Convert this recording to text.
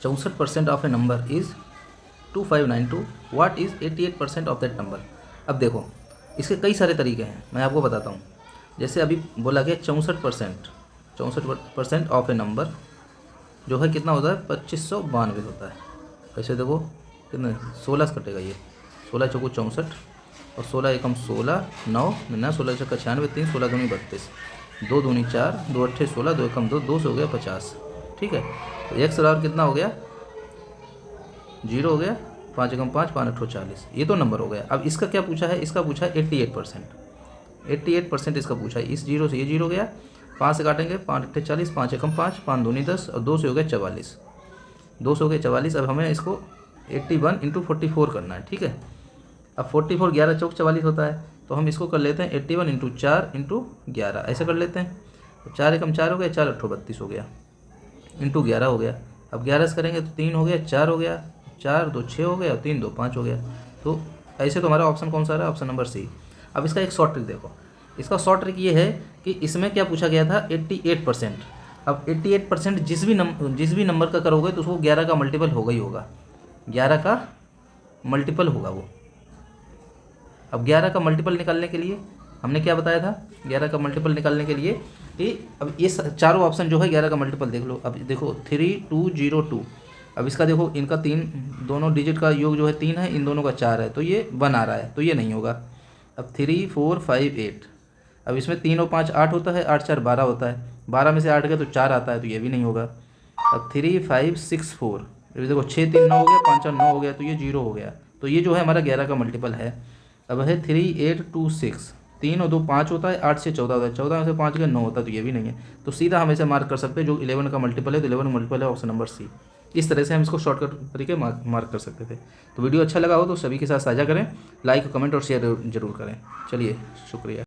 64% of A number is 2592, what is 88% of that number. अब देखो इसके कई सारे तरीके हैं, मैं आपको बताता हूँ। जैसे अभी बोला गया 64% ऑफ ए नंबर जो है कितना होता है 2592 होता है। कैसे देखो कितने 16 से कटेगा ये, 16 चौको 64 और 16 एकम 16 9 9 16 चौका 96 3 16 दूनी 32 2 दूनी 4 2 अट्ठे 16 2 एकम 2 2 से हो गया 50। ठीक है, तो एक्स बराबर कितना हो गया 0 हो गया 5 एकम 5 5 अट्ठो 40। ये तो नंबर हो गया। अब इसका क्या पूछा है, इसका पूछा है 88% इसका पूछा है। इस जीरो से ये जीरो गया, 5 से काटेंगे 5 अट्ठे 40 5 एकम 5 5 दूनी 10 और 2 से हो गया 44 2 से हो गया 44। अब हमें इसको 81 इंटू 44 करना है। ठीक है, अब 44 11 चौक 44 होता है, तो हम इसको कर लेते हैं 81 इंटू 4 इंटू 11 ऐसे कर लेते हैं। तो 4 एकम 4 हो गया 4 अट्ठो 32 हो गया इंटू 11 हो गया। अब 11 से करेंगे तो 3 हो गया 4 हो गया 4 2 6 हो गया और 3 2 5 हो गया। तो ऐसे तो हमारा ऑप्शन कौन सा रहा, ऑप्शन नंबर सी। अब इसका एक शॉर्ट ट्रिक देखो, इसका शॉर्ट ट्रिक ये है कि इसमें क्या पूछा गया था 88%। अब 88% जिस भी नंबर का करोगे तो उसको 11 का मल्टीपल होगा ही होगा, 11 का मल्टीपल होगा वो। अब 11 का मल्टीपल निकालने के लिए हमने क्या बताया था, 11 का मल्टीपल निकालने के लिए कि अब ये चारों ऑप्शन जो है 11 का मल्टीपल देख लो। अब देखो 3202, अब इसका देखो इनका 3 दोनों डिजिट का योग जो है 3 है, इन दोनों का 4 है, तो ये 1 आ रहा है, तो ये नहीं होगा। अब 3458, अब इसमें 3 और 5 8 होता है, 8 4 12 होता है, 12 में से 8 गया तो 4 आता है, तो ये भी नहीं होगा। अब 3564, अभी देखो 6 3 9 हो गया 5 और 9 हो गया, तो ये 0 हो गया, तो ये जो है हमारा 11 का मल्टीपल है। अब है 3826, 3 और 2 5 होता है, 8 से 14 होता है, 14 में से 5 गया 9 होता है, तो ये भी नहीं है। तो सीधा हम इसे मार्क कर सकते हैं, जो 11 का मल्टीपल है तो 11 मल्टीपल है ऑप्शन नंबर सी। इस तरह से हम इसको शॉर्टकट तरीके मार्क कर सकते थे। तो वीडियो अच्छा लगा हो तो सभी के साथ साझा करें, लाइक कमेंट और शेयर जरूर करें। चलिए शुक्रिया।